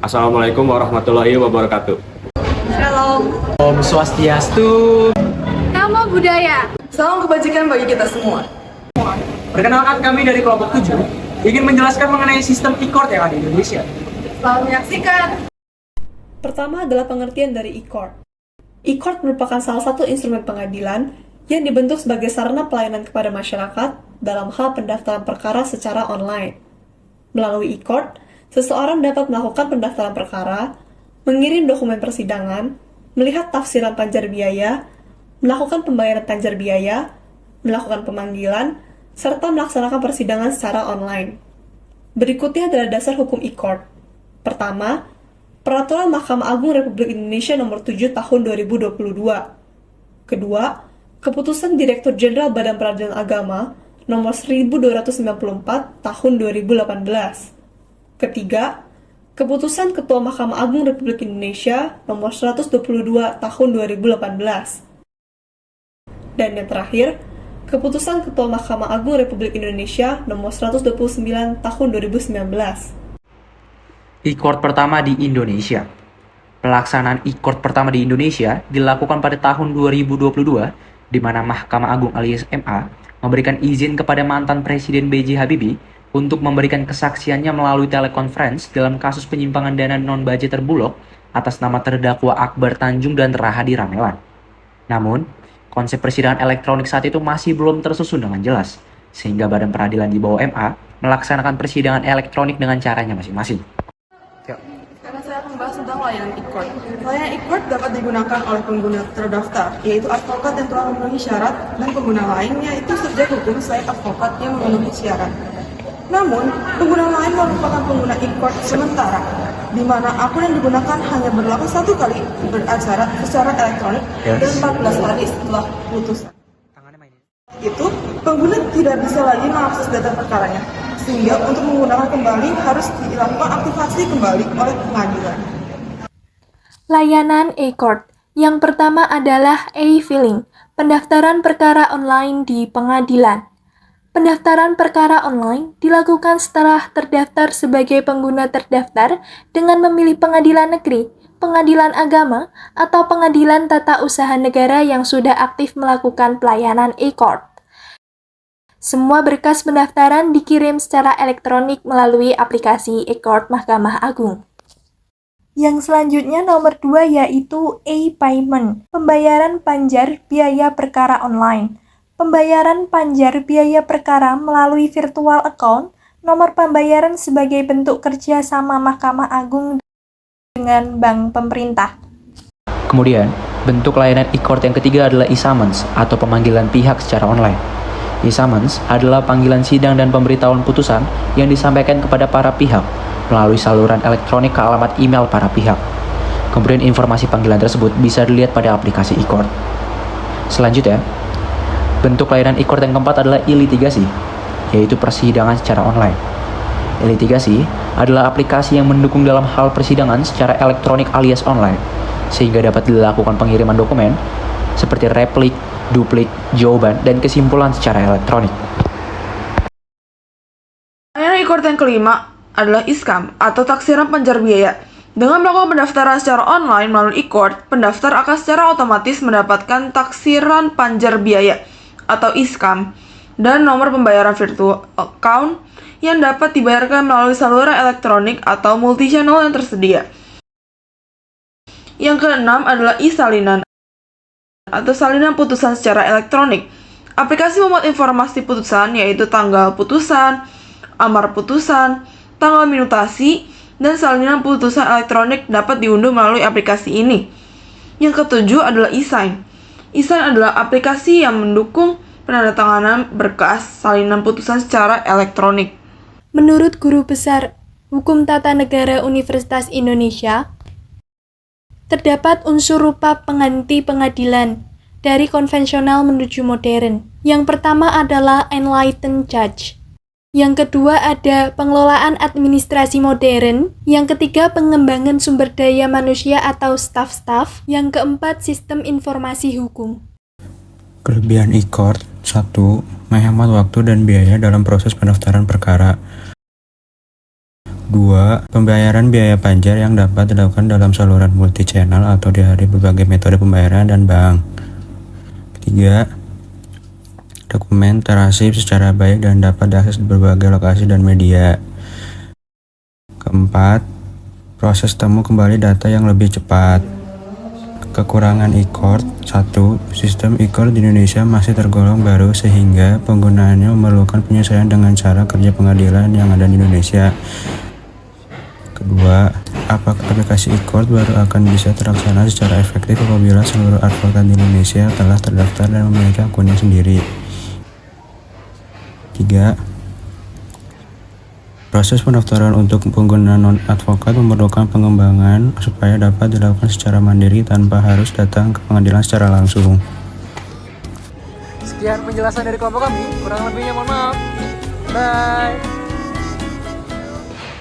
Assalamualaikum warahmatullahi wabarakatuh. Shalom. Om Swastiastu. Namo Buddhaya. Salam kebajikan bagi kita semua. Perkenalkan, kami dari kelompok 7 ingin menjelaskan mengenai sistem e-court yang ada di Indonesia. Selamat menyaksikan. Pertama adalah pengertian dari e-court. E-court merupakan salah satu instrumen pengadilan yang dibentuk sebagai sarana pelayanan kepada masyarakat dalam hal pendaftaran perkara secara online. Melalui e-court, seseorang dapat melakukan pendaftaran perkara, mengirim dokumen persidangan, melihat tafsiran panjar biaya, melakukan pembayaran panjar biaya, melakukan pemanggilan, serta melaksanakan persidangan secara online. Berikutnya adalah dasar hukum e-court. Pertama, Peraturan Mahkamah Agung Republik Indonesia Nomor 7 Tahun 2022. Kedua, Keputusan Direktur Jenderal Badan Peradilan Agama Nomor 1294 Tahun 2018. Ketiga, Keputusan Ketua Mahkamah Agung Republik Indonesia Nomor 122 Tahun 2018. Dan yang terakhir, Keputusan Ketua Mahkamah Agung Republik Indonesia Nomor 129 Tahun 2019. E-court pertama di Indonesia. Pelaksanaan e-court pertama di Indonesia dilakukan pada tahun 2022, di mana Mahkamah Agung alias MA memberikan izin kepada mantan Presiden B.J. Habibie untuk memberikan kesaksiannya melalui telekonferensi dalam kasus penyimpangan dana non-budgeter Bulog atas nama terdakwa Akbar Tanjung dan Rahadi Ramelan. Namun, konsep persidangan elektronik saat itu masih belum tersusun dengan jelas, sehingga badan peradilan di bawah MA melaksanakan persidangan elektronik dengan caranya masing-masing. Sekarang saya akan membahas tentang layanan e-court. Layanan e-court dapat digunakan oleh pengguna terdaftar, yaitu advokat yang telah memenuhi syarat, dan pengguna lain yaitu subjek hukum selain advokat yang memenuhi syarat. Namun, pengguna lain merupakan pengguna e-court sementara, di mana akun yang digunakan hanya berlaku 1 kali beracara secara elektronik dan 14 hari setelah putusan. Itu, pengguna tidak bisa lagi mengakses data perkaranya, sehingga untuk menggunakan kembali harus dilakukan aktivasi kembali oleh pengadilan. Layanan e-court. Yang pertama adalah e-filing, pendaftaran perkara online di pengadilan. Pendaftaran perkara online dilakukan setelah terdaftar sebagai pengguna terdaftar dengan memilih pengadilan negeri, pengadilan agama, atau pengadilan tata usaha negara yang sudah aktif melakukan pelayanan e-court. Semua berkas pendaftaran dikirim secara elektronik melalui aplikasi e-court Mahkamah Agung. Yang selanjutnya nomor 2 yaitu e-payment, pembayaran panjar biaya perkara online. Pembayaran panjar biaya perkara melalui virtual account, nomor pembayaran sebagai bentuk kerjasama Mahkamah Agung dengan bank pemerintah. Kemudian, bentuk layanan e-court yang ketiga adalah e-summons atau pemanggilan pihak secara online. E-summons adalah panggilan sidang dan pemberitahuan putusan yang disampaikan kepada para pihak melalui saluran elektronik ke alamat email para pihak. Kemudian informasi panggilan tersebut bisa dilihat pada aplikasi e-court. Selanjutnya, bentuk layanan e-court yang keempat adalah e-litigasi, yaitu persidangan secara online. E-litigasi adalah aplikasi yang mendukung dalam hal persidangan secara elektronik alias online, sehingga dapat dilakukan pengiriman dokumen seperti replik, duplik, jawaban, dan kesimpulan secara elektronik. Layanan e-court yang kelima adalah ISKAM atau taksiran panjar biaya. Dengan melakukan pendaftaran secara online melalui e-court, pendaftar akan secara otomatis mendapatkan taksiran panjar biaya atau ISKAM dan nomor pembayaran virtual account yang dapat dibayarkan melalui saluran elektronik atau multi-channel yang tersedia. Yang keenam adalah e-salinan atau salinan putusan secara elektronik. Aplikasi memuat informasi putusan yaitu tanggal putusan, amar putusan, tanggal minutasi, dan salinan putusan elektronik dapat diunduh melalui aplikasi ini. Yang ketujuh adalah e-sign. E-sign adalah aplikasi yang mendukung penandatanganan berkas salinan putusan secara elektronik. Menurut Guru Besar Hukum Tata Negara Universitas Indonesia, terdapat unsur rupa pengganti pengadilan dari konvensional menuju modern. Yang pertama adalah enlightened judge. Yang kedua ada pengelolaan administrasi modern. Yang ketiga pengembangan sumber daya manusia atau staff-staff. Yang keempat sistem informasi hukum. Kelebihan e-court: 1. Menghemat waktu dan biaya dalam proses pendaftaran perkara. 2. Pembayaran biaya pajak yang dapat dilakukan dalam saluran multi-channel atau dari berbagai metode pembayaran dan bank. 3. Dokumen terarsip secara baik dan dapat diakses di berbagai lokasi dan media. 4. Proses temu kembali data yang lebih cepat. Kekurangan e-court. 1. Sistem e-court di Indonesia masih tergolong baru sehingga penggunaannya memerlukan penyesuaian dengan cara kerja pengadilan yang ada di Indonesia. Kedua, aplikasi e-court baru akan bisa terlaksana secara efektif apabila seluruh advokat di Indonesia telah terdaftar dan memiliki akunnya sendiri. 3. Proses pendaftaran untuk pengguna non-advokat memerlukan pengembangan supaya dapat dilakukan secara mandiri tanpa harus datang ke pengadilan secara langsung. Sekian penjelasan dari kelompok kami, kurang lebihnya mohon maaf. Bye.